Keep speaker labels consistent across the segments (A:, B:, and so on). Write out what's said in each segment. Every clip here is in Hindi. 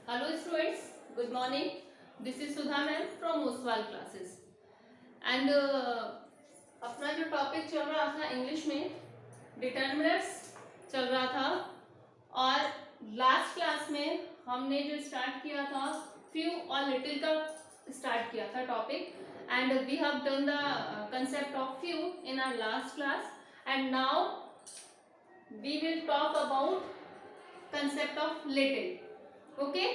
A: Hello students, good morning. This is Sudha ma'am from Oswal classes. And अपना जो टॉपिक चल रहा था इंग्लिश में डिटर्मिनर्स चल रहा था और लास्ट क्लास में हमने जो स्टार्ट किया था फ्यू और लिटिल का स्टार्ट किया था topic and we have done the concept of few in our last class and now we will talk about concept of little. Okay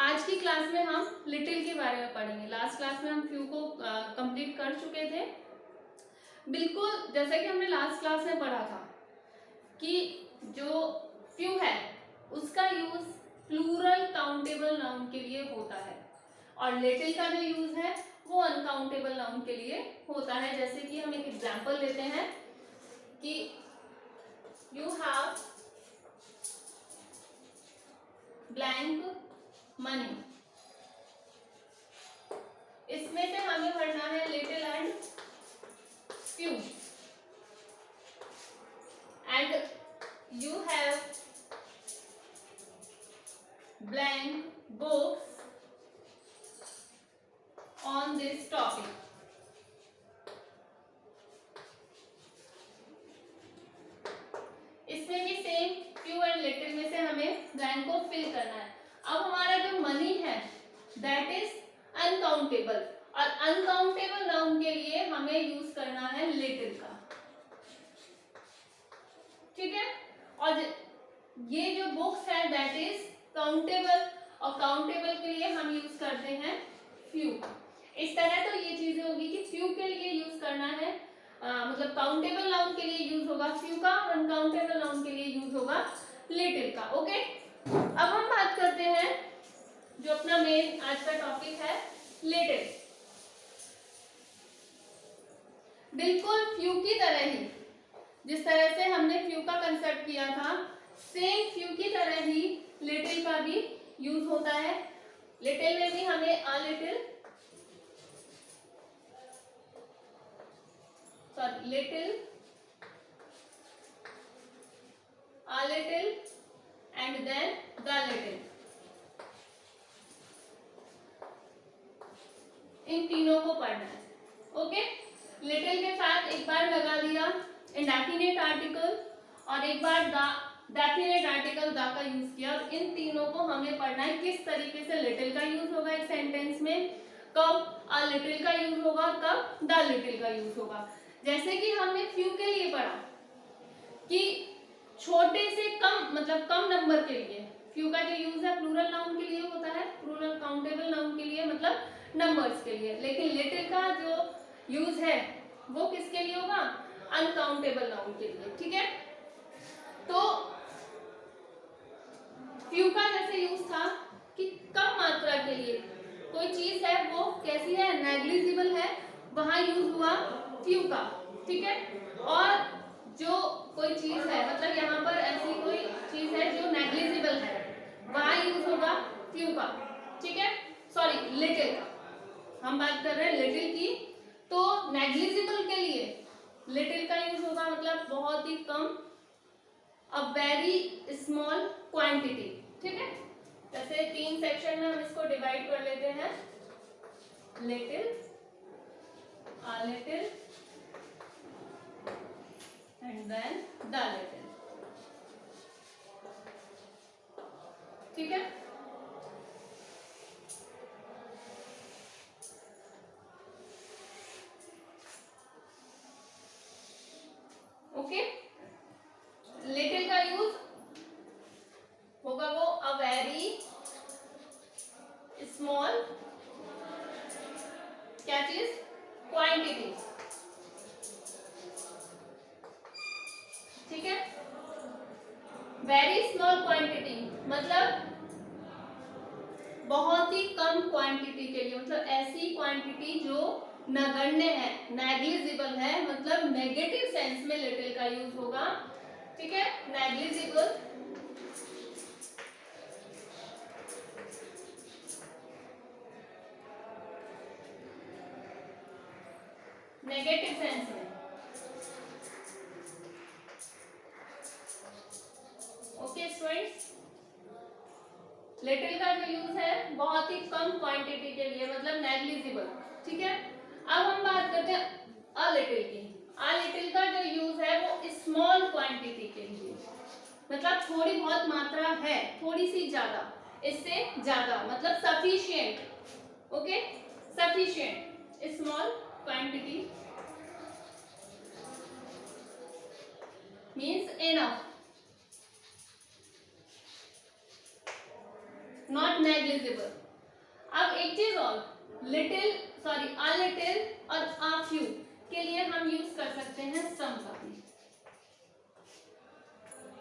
A: आज की क्लास में हम लिटिल के बारे में पढ़ेंगे। लास्ट क्लास में हम फ्यू को कंप्लीट कर चुके थे। बिल्कुल जैसा कि हमने लास्ट क्लास में पढ़ा था कि जो फ्यू है उसका यूज प्लूरल काउंटेबल नाउन के लिए होता है और लिटिल का जो यूज है वो अनकाउंटेबल नाउन के लिए होता है। जैसे कि हम एक एग्जांपल लेते हैं कि यू हैव ब्लैंक मनी, इसमें से हमें भरना है little and few and you have blank books on this topic. इसमें भी सेम फ्यू एंड लिटिल में से हमें ब्लैंक को फिल करना है। अब हमारा जो मनी है दैट इज अनकाउंटेबल और अनकाउंटेबल नाउन के लिए हमें यूज करना है लिटिल का, ठीक है। और ये जो बुक्स है दैट इज काउंटेबल और काउंटेबल के लिए हम यूज करते हैं फ्यू। इस तरह तो ये चीजें होगी कि फ्यू के लिए यूज करना है मतलब काउंटेबल नाउन के लिए यूज होगा फ्यू का और अनकाउंटेबल नाउन के लिए यूज होगा लिटिल का। ओके अब हम बात करते हैं जो अपना मेन आज का टॉपिक है लिटिल। बिल्कुल फ्यू की तरह ही जिस तरह से हमने फ्यू का कंसेप्ट किया था सेम फ्यू की तरह ही लिटिल का भी यूज होता है। लिटिल में भी हमें a little a little and then the little, इन तीनों को पढ़ना है। ओके लिटिल के साथ एक बार लगा दिया इंडेफिनिट आर्टिकल और एक बार डेफिनेट आर्टिकल द का यूज किया और इन तीनों को हमें पढ़ना है किस तरीके से लिटिल का यूज होगा एक सेंटेंस में, कब अ लिटिल का यूज होगा और कब द लिटिल का यूज होगा। जैसे कि हमने फ्यू के लिए पढ़ा कि छोटे से कम मतलब कम नंबर के लिए फ्यू का जो यूज है प्लूरल नाउन के लिए होता है, प्लूरल काउंटेबल नाउन के लिए मतलब नंबर्स के लिए, लेकिन लिटिल का जो यूज है वो किसके लिए होगा अनकाउंटेबल नाउन के लिए, ठीक है। तो फ्यू का जैसे यूज था कि कम मात्रा के लिए कोई चीज है वो कैसी है नेग्लिजिबल है वहां यूज हुआ फ्यू का, ठीक है। और जो कोई चीज है मतलब यहाँ पर ऐसी कोई चीज है जो नेग्लिजिबल है वहां यूज होगा फ्यू का, ठीक है। सॉरी लिटिल का हम बात कर रहे हैं लिटिल की, तो नेग्लिजिबल के लिए लिटिल का यूज होगा मतलब बहुत ही कम, अ वेरी स्मॉल क्वांटिटी, ठीक है। जैसे तीन सेक्शन में हम इसको डिवाइड कर लेते हैं little, a little and then the little, ठीक है। ओके लिटिल का यूज होगा वो अ वेरी स्मॉल क्या चीज क्वांटिटी, ठीक है। वेरी स्मॉल क्वांटिटी मतलब बहुत ही कम क्वांटिटी के लिए मतलब ऐसी क्वांटिटी जो नगण्य है नेग्लिजिबल है मतलब नेगेटिव सेंस में लिटिल का यूज होगा, ठीक है। नेग्लिजिबल नेगेटिव सेंस में, ओके स्टूडेंट्स। लिटिल का जो यूज है बहुत ही कम क्वांटिटी के लिए, मतलब नेग्लिजिबल। ठीक है, अब हम बात करते हैं अ लिटिल की। अ लिटिल का जो यूज है वो स्मॉल क्वांटिटी के लिए, मतलब थोड़ी बहुत मात्रा है, थोड़ी सी ज्यादा, इससे ज्यादा, मतलब sufficient. Okay, sufficient, small quantity means enough, not negligible. अब एक चीज और, लिटिल सॉरी अ लिटिल और अ फ्यू के लिए हम यूज कर सकते हैं सम का भी।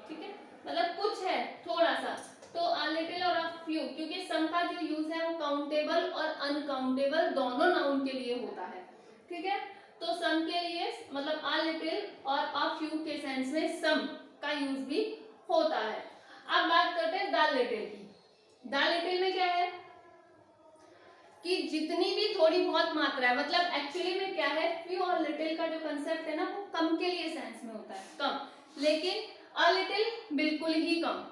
A: ठीक है, मतलब कुछ है थोड़ा सा, तो अ लिटिल और अ फ्यू, क्योंकि सम का जो यूज है वो काउंटेबल और अनकाउंटेबल दोनों नाउन के लिए होता है। ठीक है, तो सम के लिए मतलब अ लिटिल और अ फ्यू के सेंस में सम का यूज भी होता है। अब बात करते हैं द लिटिल की। द लिटिल में क्या है कि जितनी भी थोड़ी बहुत मात्रा है, मतलब एक्चुअली में क्या है, फ्यू और लिटिल का जो कंसेप्ट है ना वो कम के लिए सेंस में होता है, कम, लेकिन अ लिटिल बिल्कुल ही कम,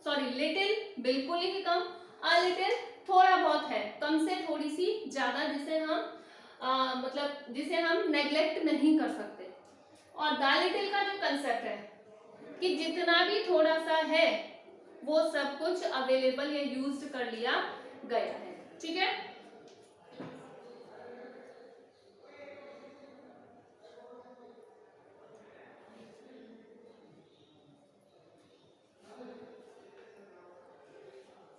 A: सॉरी लिटिल बिल्कुल ही कम, अ लिटिल थोड़ा बहुत है, कम से थोड़ी सी ज्यादा, जिसे हम मतलब जिसे हम नेग्लेक्ट नहीं कर सकते। और द लिटिल का जो कंसेप्ट है कि जितना भी थोड़ा सा है वो सब कुछ अवेलेबल या यूज्ड कर लिया गया है। ठीक है,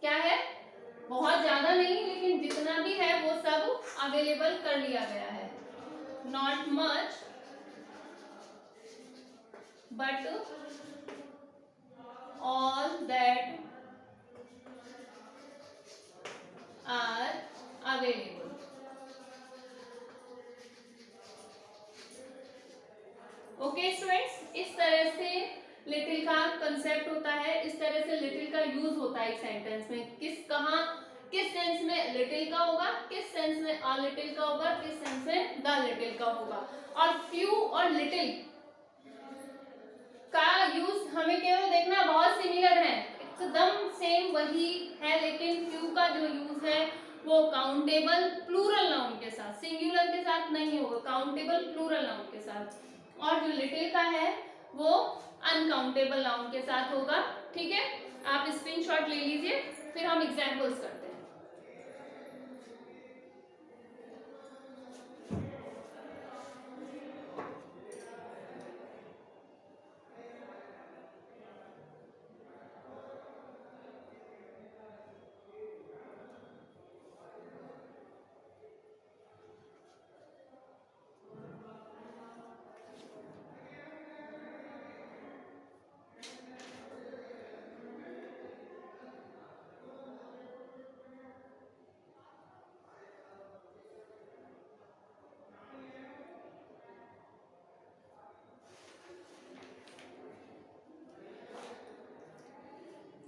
A: क्या है, बहुत ज्यादा नहीं, लेकिन जितना भी है वो सब अवेलेबल कर लिया गया है। Not much but all that are available. Okay students, इस तरह से लिटिल का कंसेप्ट होता है, इस तरह से लिटिल का यूज होता है एक सेंटेंस में। किस सेंस में लिटिल का होगा, किस सेंस में अ लिटिल का होगा, किस सेंस में द लिटिल का होगा। और फ्यू और लिटिल का यूज हमें केवल देखना बहुत सिमिलर है, एकदम सेम वही है, लेकिन फ्यू का जो यूज है वो काउंटेबल प्लूरल नाउन के साथ, सिंगुलर के साथ नहीं होगा, काउंटेबल प्लूरल नाउन के साथ। और जो लिटिल का है वो अनकाउंटेबल नाउन के साथ होगा। ठीक है, आप स्क्रीनशॉट ले लीजिए, फिर हम एग्जांपल्स करते हैं।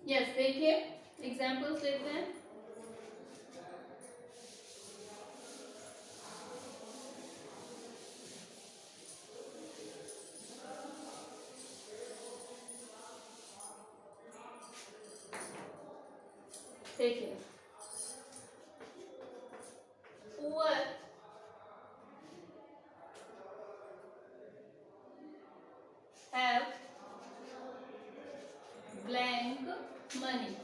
A: यस, देखिए एग्जांपल्स लेते हैं। देखिए, poor have blank money.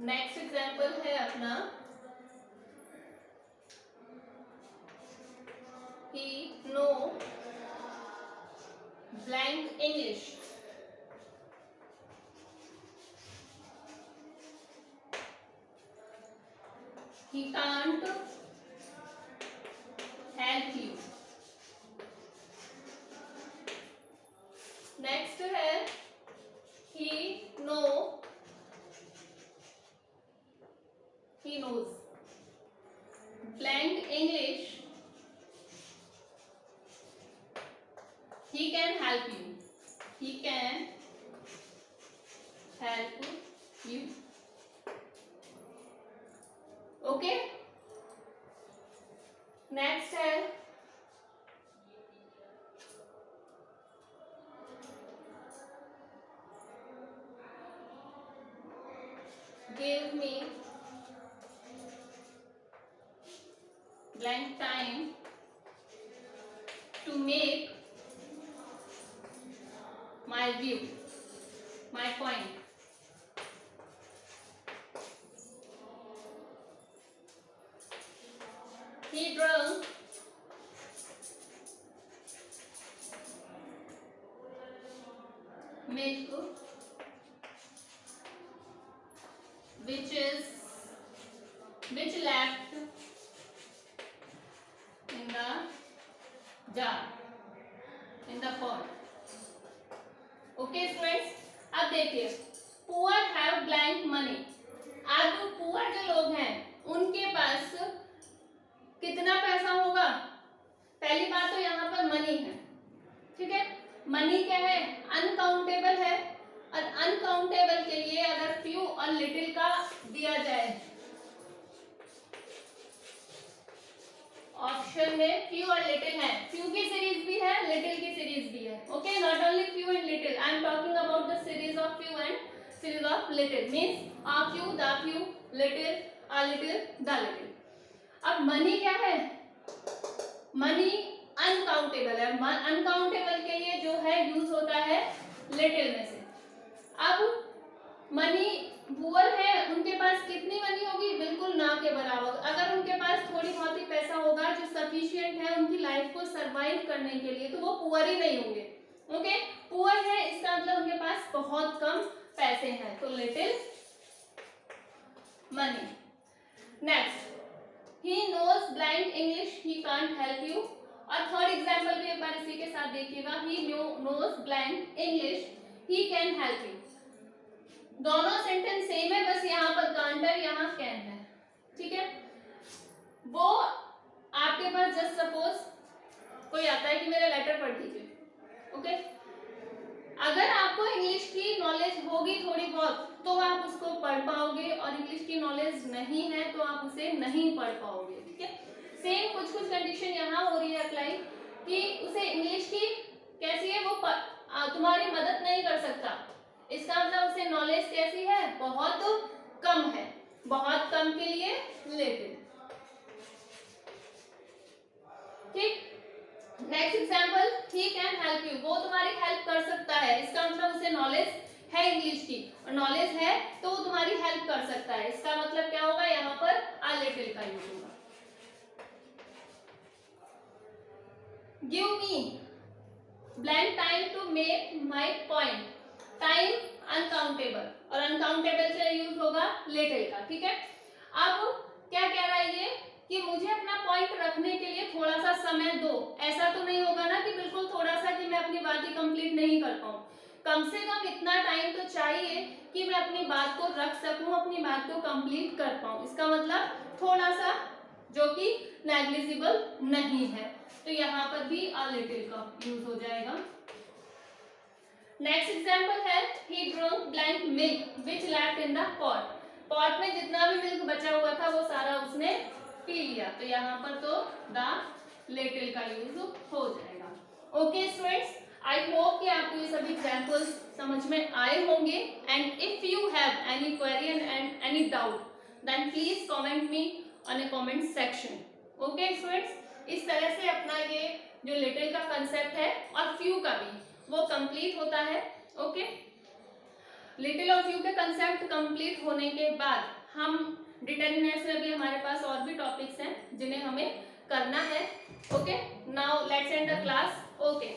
A: Next example है अपना, he know blank English। he can't help you। Next है he know he knows blank English, he can help you, he can help you। Okay, next है gave me blank time to make my view, my point. He drank milk which left in the jar, in the pot. Okay students, अब देखिए पुअर हैव ब्लैंक मनी। अब पुअर जो लोग हैं उनके पास कितना पैसा होगा? पहली बात तो यहाँ पर मनी है, ठीक है। मनी क्या है? अनकाउंटेबल है, और अनकाउंटेबल के लिए अगर फ्यू और लिटिल का दिया जाए, ऑप्शन में फ्यू और लिटिल है। फ्यू की सीरीज भी है, लिटिल की सीरीज भी है। Okay, not only few and little, I am talking about the series of few and series of little, means uh few, the few, little, uh little, the little. अब मनी क्या है? मनी अनकाउंटेबल है। अनकाउंटेबल के लिए जो है यूज होता है लिटिल में से। अब मनी पुअर है, उनके पास कितनी मनी होगी? बिल्कुल ना के बराबर। अगर उनके पास थोड़ी बहुत ही पैसा होगा जो सफिशिएंट है उनकी लाइफ को सरवाइव करने के लिए, तो वो पुअर ही नहीं होंगे। ओके, पुअर है इसका मतलब उनके पास बहुत कम पैसे हैं, तो little money. Next, he knows blank English, he can't help you. और थर्ड एग्जाम्पल भी एक बार इसी के साथ देखिएगा, he knows blank English, he can help you. दोनों सेंटेंस सेम है, बस यहाँ पर कांट है, यहाँ कैन है, ठीक है। वो आपके पास जस्ट सपोज कोई आता है कि मेरा लेटर पढ़ दीजिए, ओके। अगर आपको इंग्लिश की नॉलेज होगी थोड़ी बहुत तो आप उसको पढ़ पाओगे, और इंग्लिश की नॉलेज नहीं है तो आप उसे नहीं पढ़ पाओगे, ठीक है। सेम कुछ कुछ कंडीशन यहाँ हो रही है अप्लाई, कि उसे इंग्लिश की कैसी है, वो तुम्हारी मदद नहीं कर सकता। इसका मतलब उसे नॉलेज कैसी है? बहुत कम है। बहुत कम के लिए लिटिल, ठीक। Next example, he can help you, वो तुम्हारी हेल्प कर सकता है। इसका मतलब उसे नॉलेज है इंग्लिश की, और नॉलेज है तो वो तुम्हारी हेल्प कर सकता है। इसका मतलब क्या होगा? यहाँ पर आ लिटिल का यूज होगा। Give me blank time to make my point. Time uncountable, और अनकाउंटेबल से यूज होगा लिटिल का, ठीक है। अब क्या कह रहा है ये कि मुझे अपना पॉइंट रखने के लिए थोड़ा सा समय दो। ऐसा तो नहीं होगा ना कि बिल्कुल थोड़ा सा कि मैं अपनी बात ही कंप्लीट नहीं कर पाऊं। कम से कम इतना टाइम तो चाहिए कि मैं अपनी बात को रख सकूं, अपनी बात को कंप्लीट कर पाऊं। इसका मतलब थोड़ा सा, जो कि नेग्लिजिबल नहीं है, तो यहाँ पर भी अ लिटिल का यूज हो जाएगा। नेक्स्ट एग्जाम्पल है, he drank blank milk which left in the pot। Pot में जितना भी मिल्क बचा हुआ था वो सारा उसने पी लिया, तो यहाँ पर तो द लिटिल का यूज हो जाएगा। ओके स्टूडेंट्स, आई होप कि आपको ये सभी एग्जाम्पल्स समझ में आए होंगे, and if you have any query and any doubt then please comment me on a comment section. Okay students, इस तरह से अपना ये जो लिटिल का कंसेप्ट है और फ्यू का भी वो कंप्लीट होता है। ओके, लिटिल और फ्यू के कंसेप्ट कंप्लीट होने के बाद हम डिटरमिनर्स में भी हमारे पास और भी टॉपिक्स हैं जिन्हें हमें करना है। Okay, now let's end the class. Okay.